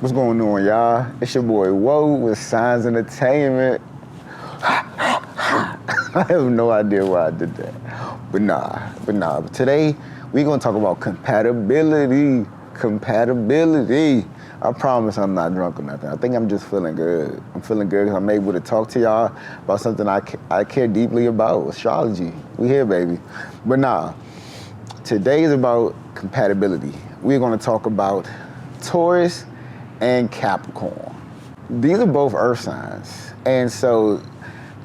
What's going on, y'all? It's your boy Woe with Signs Entertainment. I have no idea why I did that. But nah. But today, we're gonna talk about compatibility. Compatibility. I promise I'm not drunk or nothing. I think I'm just feeling good. I'm feeling good because I'm able to talk to y'all about something I care deeply about, astrology. We here, baby. But nah, today is about compatibility. We're gonna talk about Taurus and Capricorn. These are both earth signs. And so,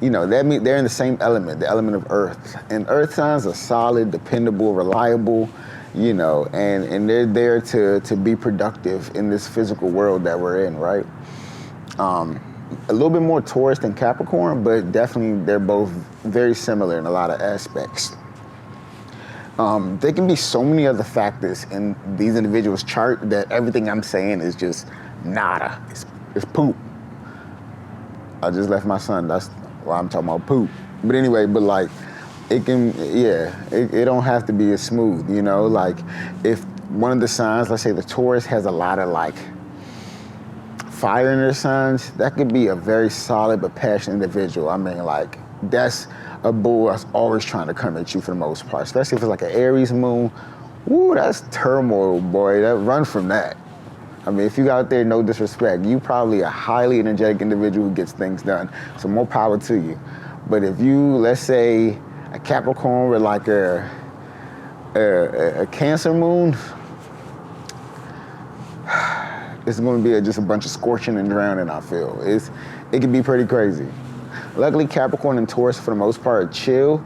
that means they're in the same element, the element of earth. And earth signs are solid, dependable, reliable, and they're there to be productive in this physical world that we're in, right? A little bit more Taurus than Capricorn, but definitely they're both very similar in a lot of aspects. There can be so many other factors in these individuals' chart that everything I'm saying is just nada. It's poop. I just left my son. That's why I'm talking about poop. But anyway, it can, it don't have to be as smooth, Like if one of the signs, let's say the Taurus has a lot of fire in their signs, that could be a very solid but passionate individual. I mean, that's a bull that's always trying to come at you for the most part, especially if it's like an Aries moon. Woo, that's turmoil, boy. Run from that. I mean, if you out there, no disrespect, you probably a highly energetic individual who gets things done. So more power to you. But if you, let's say, a Capricorn with a Cancer moon, it's going to be just a bunch of scorching and drowning, I feel. It can be pretty crazy. Luckily, Capricorn and Taurus, for the most part, are chill.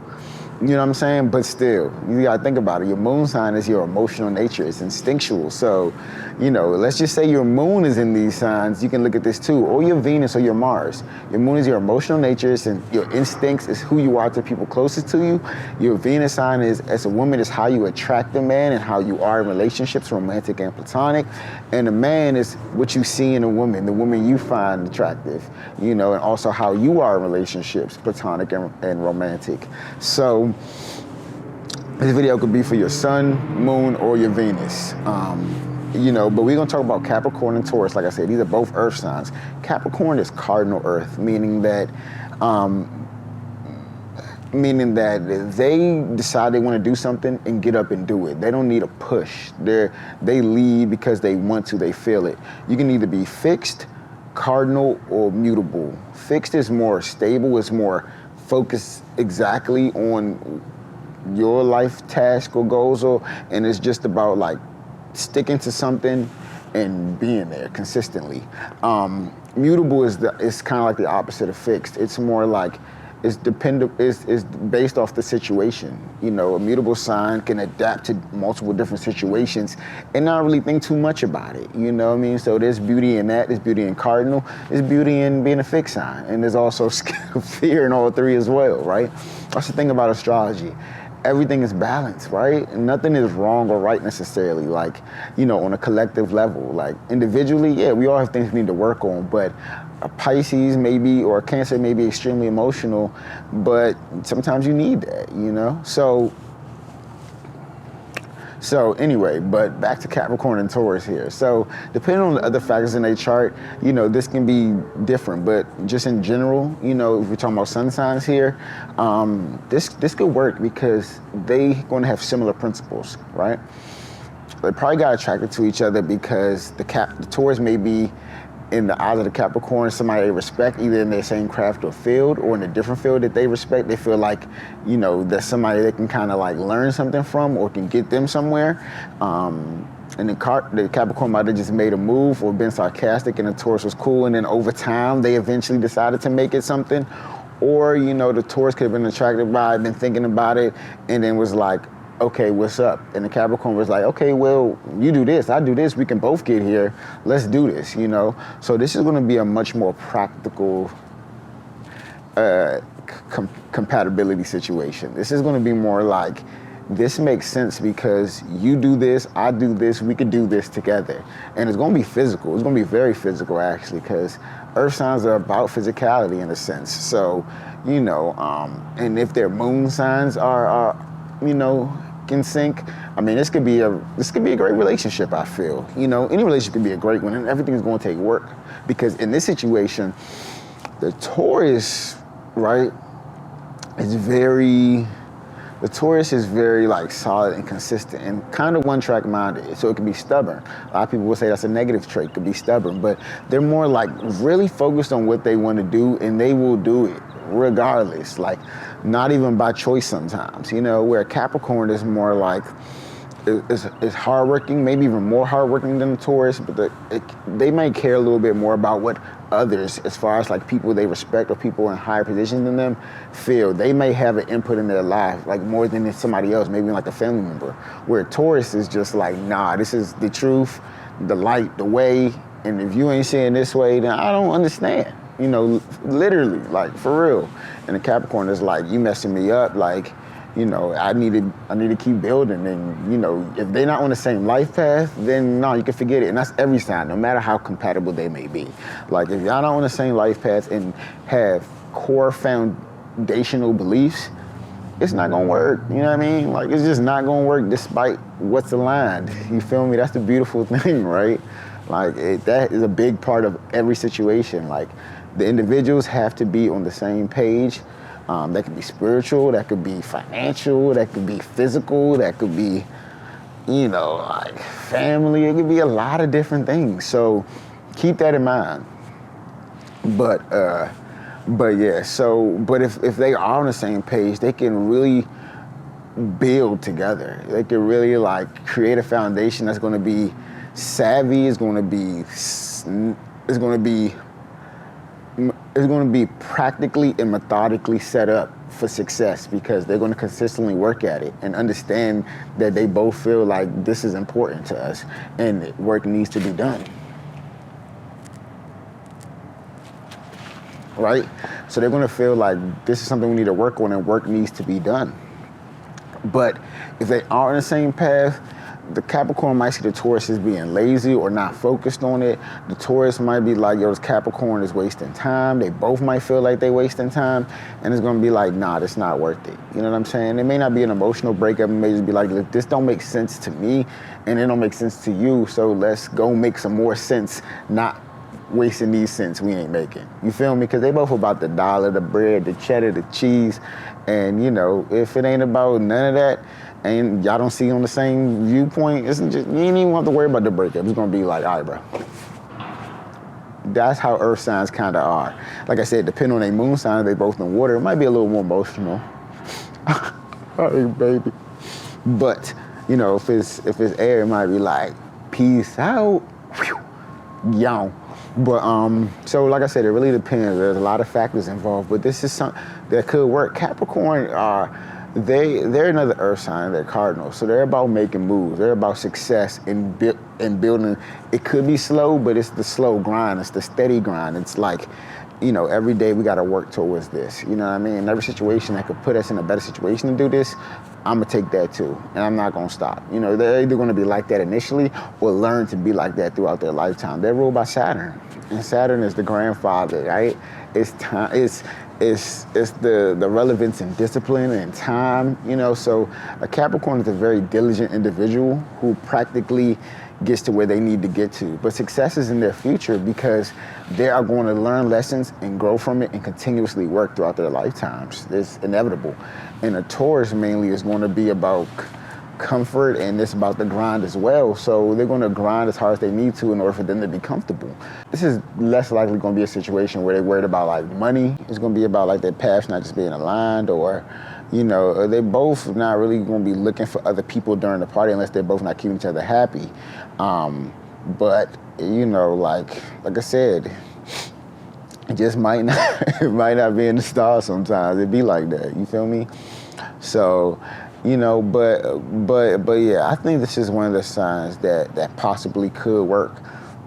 You know what I'm saying? But still, you gotta think about it. Your moon sign is your emotional nature. It's instinctual. So, let's just say your moon is in these signs. You can look at this too, or your Venus or your Mars. Your moon is your emotional nature, and your instincts is who you are to people closest to you. Your Venus sign is, as a woman, is how you attract a man and how you are in relationships, romantic and platonic. And a man is what you see in a woman, the woman you find attractive, and also how you are in relationships, platonic and romantic. So, this video could be for your sun, moon, or your Venus. But we're gonna talk about Capricorn and Taurus. Like I said, these are both earth signs. Capricorn is cardinal earth, meaning that they decide they want to do something and get up and do it. They don't need a push. They lead because they want to, they feel it. You can either be fixed, cardinal, or mutable. Fixed is more stable, it's more focused exactly on your life task or goals, and it's just about sticking to something and being there consistently. Mutable is kind of like the opposite of fixed. It's more like it's based off the situation. A mutable sign can adapt to multiple different situations and not really think too much about it. You know what I mean? So there's beauty in that. There's beauty in cardinal. There's beauty in being a fixed sign, and there's also fear in all three as well, right? That's the thing about astrology. Everything is balanced, right? Nothing is wrong or right necessarily, on a collective level. Individually, yeah, we all have things we need to work on, but a Pisces maybe, or a Cancer may be extremely emotional, but sometimes you need that, So anyway, but back to Capricorn and Taurus here. So depending on the other factors in their chart, this can be different, but just in general, if we're talking about sun signs here, this could work because they going to have similar principles, right? They probably got attracted to each other because the Taurus may be, in the eyes of the Capricorn, somebody they respect, either in their same craft or field, or in a different field that they respect. They feel like, that's somebody they can kind of learn something from or can get them somewhere. And the Capricorn might have just made a move or been sarcastic, and the Taurus was cool, and then over time they eventually decided to make it something. Or, the Taurus could have been attracted by it, been thinking about it, and then was like, okay, what's up? And the Capricorn was like, okay, well, you do this, I do this, we can both get here, let's do this, So this is gonna be a much more practical compatibility situation. This is gonna be more like, this makes sense because you do this, I do this, we could do this together. And it's gonna be physical, it's gonna be very physical actually, because earth signs are about physicality in a sense. So, and if their moon signs are in sync, I mean, this could be a great relationship, I feel. You know, any relationship could be a great one, and everything is going to take work. Because in this situation, the Taurus, right, the Taurus is very like solid and consistent and kind of one-track minded, so it can be stubborn. A lot of people will say that's a negative trait, could be stubborn, but they're more like really focused on what they want to do, and they will do it regardless, like not even by choice sometimes, you know, where Capricorn is more like, is hardworking, maybe even more hardworking than the Taurus, but they may care a little bit more about what others, as far as like people they respect or people in higher positions than them, feel. They may have an input in their life, like more than somebody else, maybe like a family member. Where Taurus is just like, nah, this is the truth, the light, the way, and if you ain't saying this way, then I don't understand. You know, literally, like for real. And the Capricorn is like, you messing me up, like, you know, I need to keep building, and you know, if they're not on the same life path, then no, you can forget it. And that's every sign, no matter how compatible they may be. Like if y'all not on the same life path and have core foundational beliefs, it's not gonna work. You know what I mean? Like it's just not gonna work despite what's aligned. You feel me? That's the beautiful thing, right? Like that is a big part of every situation. Like the individuals have to be on the same page. That could be spiritual, that could be financial, that could be physical, that could be, you know, like family. It could be a lot of different things. So keep that in mind. But yeah, so, but if they are on the same page, they can really build together. They can really like create a foundation that's going to be savvy, it's going to be practically and methodically set up for success, because they're going to consistently work at it and understand that they both feel like this is important to us and work needs to be done. Right? So they're going to feel like this is something we need to work on and work needs to be done. But if they are on the same path, the Capricorn might see the Taurus as being lazy or not focused on it. The Taurus might be like, yo, this Capricorn is wasting time. They both might feel like they're wasting time. And it's going to be like, nah, that's not worth it. You know what I'm saying? It may not be an emotional breakup. It may just be like, look, this don't make sense to me and it don't make sense to you. So let's go make some more sense, not wasting these cents we ain't making. You feel me? Because they both about the dollar, the bread, the cheddar, the cheese. And, you know, if it ain't about none of that, and y'all don't see on the same viewpoint, you ain't even have to worry about the breakup. It's gonna be like, all right, bro. That's how earth signs kind of are. Like I said, depending on their moon sign, they both in water, it might be a little more emotional. Hey, baby. But, you know, if it's air, it might be like, peace out. Yow. But, so like I said, it really depends. There's a lot of factors involved, but this is something that could work. Capricorn they're another earth sign, they're cardinal. So they're about making moves. They're about success in building. It could be slow, but it's the slow grind. It's the steady grind. It's like, you know, every day we got to work towards this. You know what I mean? Every situation that could put us in a better situation to do this, I'm going to take that too. And I'm not going to stop. You know, they're either going to be like that initially or learn to be like that throughout their lifetime. They're ruled by Saturn. And Saturn is the grandfather, right? It's time. It's the relevance and discipline and time, you know. So a Capricorn is a very diligent individual who practically gets to where they need to get to. But success is in their future because they are going to learn lessons and grow from it and continuously work throughout their lifetimes. It's inevitable. And a Taurus mainly is going to be about comfort, and it's about the grind as well. So they're going to grind as hard as they need to in order for them to be comfortable. This is less likely going to be a situation where they're worried about like money. It's going to be about like their paths not just being aligned, or, you know, they're both not really going to be looking for other people during the party unless they're both not keeping each other happy. But, you know, like I said, it just might not, it might not be in the stars sometimes. It'd be like that, you feel me? So, you know, but yeah, I think this is one of the signs that possibly could work.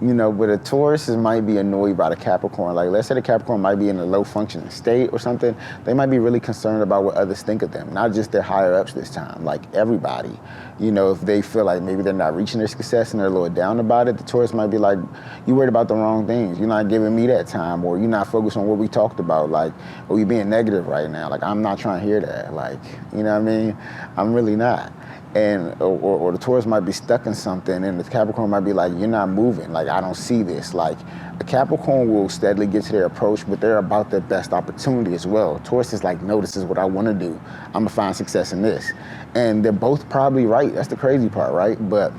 You know, but a Taurus might be annoyed by the Capricorn. Like, let's say the Capricorn might be in a low functioning state or something. They might be really concerned about what others think of them, not just their higher ups this time, like everybody. You know, if they feel like maybe they're not reaching their success and they're a little down about it, the Taurus might be like, you worried about the wrong things. You're not giving me that time, or you're not focused on what we talked about. Like, or you being negative right now. Like, I'm not trying to hear that. Like, you know what I mean? I'm really not. and or the Taurus might be stuck in something, and the Capricorn might be like, you're not moving, like I don't see this. Like a Capricorn will steadily get to their approach, but they're about their best opportunity as well. Taurus is like, no, this is what I want to do. I'm gonna find success in this. And they're both probably right. That's the crazy part, right? But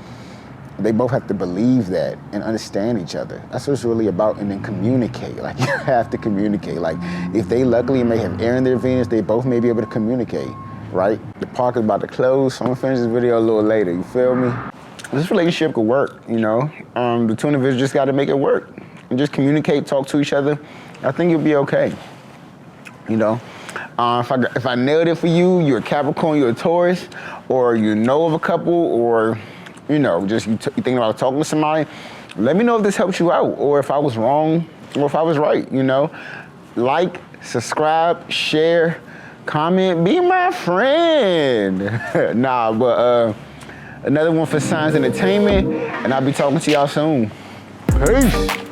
they both have to believe that and understand each other. That's what it's really about. And then communicate. Like, you have to communicate. Like, if they luckily may have air in their Venus, they both may be able to communicate, right? The park is about to close, so I'm gonna finish this video a little later, you feel me? This relationship could work, you know? The two individuals just gotta make it work. And just communicate, talk to each other. I think you'll be okay, you know? If I nailed it for you, you're a Capricorn, you're a Taurus, or you know of a couple, or you know, just you thinking about talking to somebody, let me know if this helps you out, or if I was wrong, or if I was right, you know? Like, subscribe, share, comment, be my friend. Nah, but another one for Signs Entertainment, and I'll be talking to y'all soon. Peace.